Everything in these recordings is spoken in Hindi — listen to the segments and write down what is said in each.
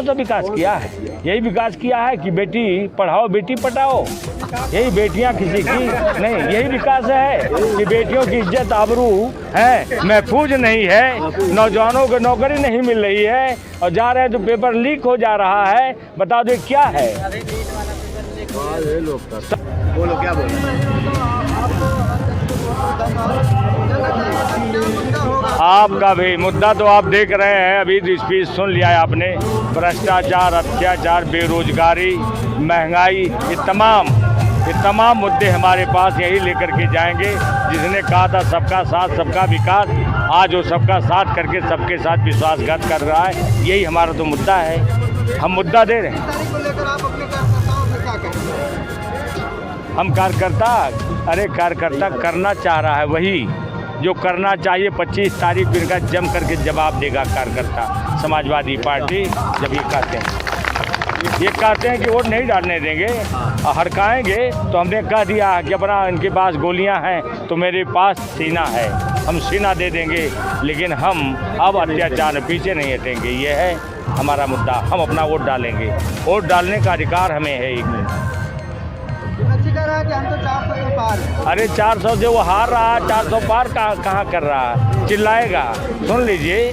कौन सा विकास किया है? यही विकास किया है कि बेटी पढ़ाओ बेटी पटाओ, यही बेटियां किसी की नहीं, यही विकास है कि बेटियों की इज्जत आबरू है महफूज नहीं है, नौजवानों को नौकरी नहीं मिल रही है और जा रहे हैं तो पेपर लीक हो जा रहा है। बता दो क्या है? बोलो क्या बोलो। आपका भी मुद्दा तो आप देख रहे हैं, अभी स्पीच सुन लिया है आपने। भ्रष्टाचार, अत्याचार, बेरोजगारी, महंगाई, ये तमाम मुद्दे हमारे पास यही लेकर के जाएंगे। जिसने कहा था सबका साथ सबका विकास, आज वो सबका साथ करके सबके साथ विश्वासघात कर रहा है। यही हमारा तो मुद्दा है, हम मुद्दा दे रहे हैं। हम कार्यकर्ता करना चाह रहा है वही जो करना चाहिए। 25 तारीख को इनका जम करके जवाब देगा कार्यकर्ता। समाजवादी पार्टी जब ये कहते हैं कि वोट नहीं डालने देंगे और हड़काएंगे, तो हमने कह दिया कि अपना इनके पास गोलियां हैं तो मेरे पास सीना है, हम सीना दे देंगे, लेकिन हम अब अत्याचार पीछे नहीं हटेंगे। ये है हमारा मुद्दा, हम अपना वोट डालेंगे, वोट डालने का अधिकार हमें है। अरे 400 से वो हार रहा, 400 पार कहाँ कर रहा है? चिल्लाएगा, सुन लीजिए,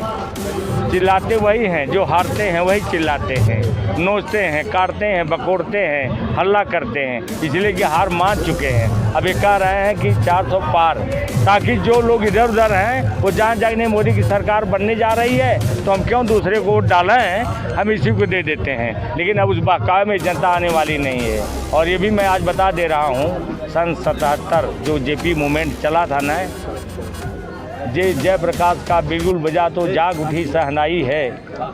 चिल्लाते वही हैं जो हारते हैं, वही चिल्लाते हैं, नोचते हैं, काटते हैं, बकोड़ते हैं, हल्ला करते हैं, इसलिए कि हार मान चुके हैं। अब ये कह रहे हैं कि 400 पार, ताकि जो लोग इधर उधर हैं वो जान जाने मोदी की सरकार बनने जा रही है तो हम क्यों दूसरे को वोट डालें, हम इसी को दे देते हैं। लेकिन अब उस बहकावे में जनता आने वाली नहीं है। और ये भी मैं आज बता दे रहा हूँ, सन 77 जो जेपी मूवमेंट चला था ना, जयप्रकाश का बिगुल बजा तो जाग उठी सहनाई है,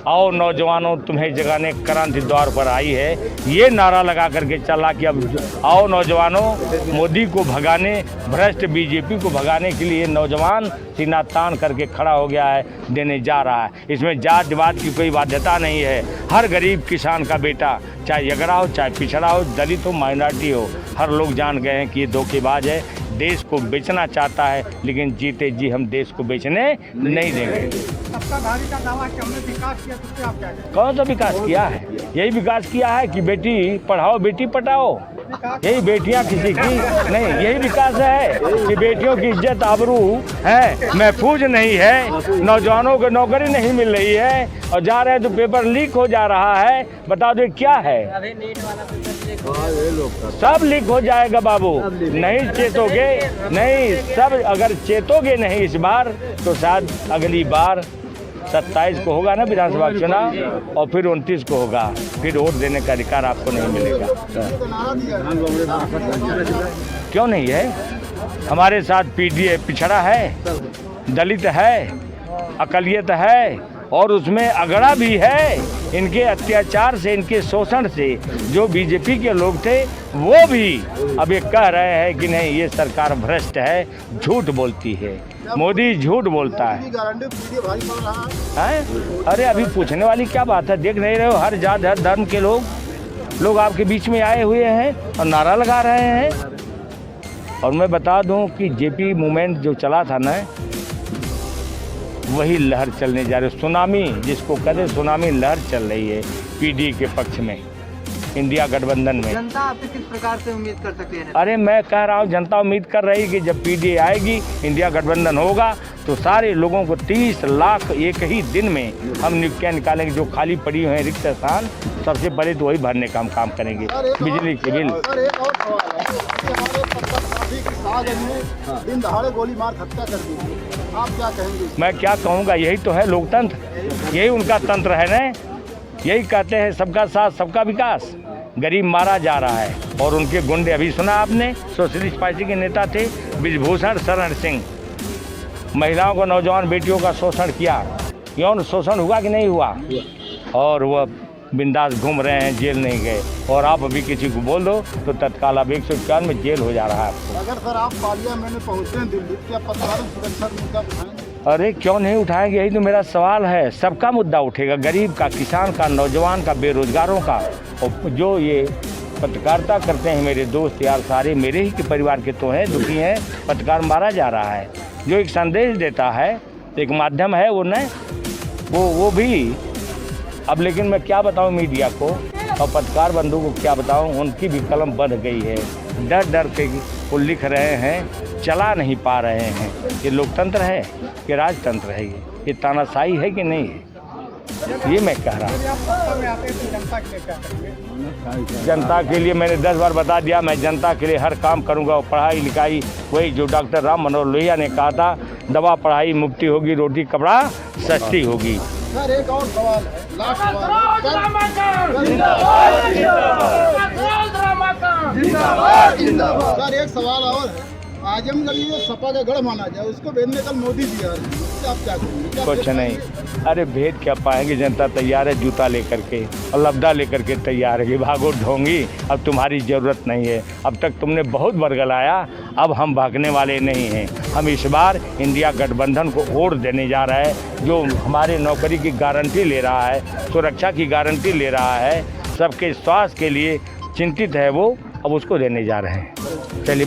आओ नौजवानों तुम्हें जगाने क्रांति द्वार पर आई है। ये नारा लगा करके चला कि अब आओ नौजवानों, मोदी को भगाने, भ्रष्ट बीजेपी को भगाने के लिए नौजवान सीना तान करके खड़ा हो गया है, देने जा रहा है। इसमें जातिवाद की कोई बाध्यता नहीं है। हर गरीब किसान का बेटा, चाहे यगड़ा हो, चाहे पिछड़ा हो, दलित हो, माइनॉरिटी हो, हर लोग जान गए हैं कि ये धोखेबाज है, देश को बेचना चाहता है, लेकिन जीते जी हम देश को बेचने नहीं देंगे। सबका भारी का दावा कि हमने विकास किया, तो क्या आप क्या कहें? कौन सा विकास किया है? यही विकास किया है कि बेटी पढ़ाओ बेटी पटाओ, यही बेटियां किसी की नहीं, यही विकास है कि बेटियों की इज्जत आबरू है महफूज नहीं है, नौजवानों को नौकरी नहीं मिल रही है और जा रहे हैं तो पेपर लीक हो जा रहा है। बता दो क्या है? सब लीक हो जाएगा बाबू, नहीं चेतोगे नहीं, सब अगर चेतोगे नहीं इस बार तो शायद अगली बार 27 को होगा ना विधानसभा चुनाव, और फिर 29 को होगा, फिर वोट देने का अधिकार आपको नहीं मिलेगा। क्यों नहीं है? हमारे साथ पीडीए पिछड़ा है, दलित है, अकलियत है, और उसमें अगड़ा भी है। इनके अत्याचार से, इनके शोषण से जो बीजेपी के लोग थे वो भी अब ये कह रहे हैं कि नहीं, ये सरकार भ्रष्ट है, झूठ बोलती है, मोदी झूठ बोलता है। अरे अभी पूछने वाली क्या बात है? देख नहीं रहे हो, हर जात हर धर्म के लोग आपके बीच में आए हुए हैं और नारा लगा रहे हैं। और मैं बता दूं कि जेपी मूवमेंट जो चला था ना, वही लहर चलने जा रही है। सुनामी जिसको कहते, सुनामी लहर चल रही है पीडी के पक्ष में, इंडिया गठबंधन में। जनता आपसे किस प्रकार से उम्मीद कर सकती है? अरे मैं कह रहा हूँ, जनता उम्मीद कर रही है कि जब पीडी आएगी, इंडिया गठबंधन होगा, तो सारे लोगों को 30 लाख एक ही दिन में हम नियुक्तियाँ निकालेंगे। जो खाली पड़ी हुई हैं रिक्त स्थान, सबसे पहले तो वही भरने का हम काम करेंगे। बिजली के बिल, दिन दहाड़े गोली मार हत्या कर दी, आप क्या कहेंगे? मैं क्या कहूँगा, यही तो है लोकतंत्र, यही उनका तंत्र है ना। यही कहते हैं सबका साथ सबका विकास। गरीब मारा जा रहा है और उनके गुंडे, अभी सुना आपने, सोशलिस्ट पार्टी के नेता थे ब्रिजभूषण शरण सिंह, महिलाओं को, नौजवान बेटियों का शोषण किया। यौन शोषण हुआ कि नहीं हुआ? और वह बिंदास घूम रहे हैं, जेल नहीं गए। और आप अभी किसी को बोल दो तो तत्काल अब 151 में जेल हो जा रहा है आपको। अगर सर आप पार्लियामेंट में पहुँचे हैं दिल्ली, क्या पत्रकारों सुरक्षा मुद्दा उठाएंगे? अरे क्यों नहीं उठाएंगे, यही तो मेरा सवाल है। सबका मुद्दा उठेगा, गरीब का, किसान का, नौजवान का, बेरोजगारों का। और जो ये पत्रकारिता करते हैं मेरे दोस्त यार, सारे मेरे ही के परिवार के तो हैं, दुखी हैं। पत्रकार मारा जा रहा है, जो एक संदेश देता है, एक माध्यम है वो न, वो भी अब लेकिन मैं क्या बताऊं मीडिया को और पत्रकार बंधु को क्या बताऊं, उनकी भी कलम बंध गई है। डर डर के वो लिख रहे हैं, चला नहीं पा रहे हैं। ये लोकतंत्र है कि राजतंत्र है? ये तानाशाही है कि नहीं है? ये मैं कह रहा हूँ। जनता के लिए मैंने 10 बार बता दिया, मैं जनता के लिए हर काम करूँगा। और पढ़ाई लिखाई, वही जो डॉक्टर राम मनोहर लोहिया ने कहा था, दवा पढ़ाई मुफ्ती होगी, रोटी कपड़ा सस्ती होगी। सर एक और सवाल है, लास्ट सवाल सर, एक सवाल और है। आजमगढ़ ये सपा का गढ़ माना जाए, उसको भेजने कल मोदी जी आ रहे हैं, उससे आप क्या करेंगे? कुछ नहीं, अरे भेद क्या पाएंगे, जनता तैयार है, जूता लेकर के और लबदा लेकर के तैयार है कि भागो ढोंगी, अब तुम्हारी ज़रूरत नहीं है। अब तक तुमने बहुत बरगलाया, अब हम भागने वाले नहीं हैं। हम इस बार इंडिया गठबंधन को वोट देने जा रहा है, जो हमारे नौकरी की गारंटी ले रहा है, सुरक्षा की गारंटी ले रहा है, सबके स्वास्थ्य के लिए चिंतित है वो, अब उसको देने जा रहे हैं। चलिए।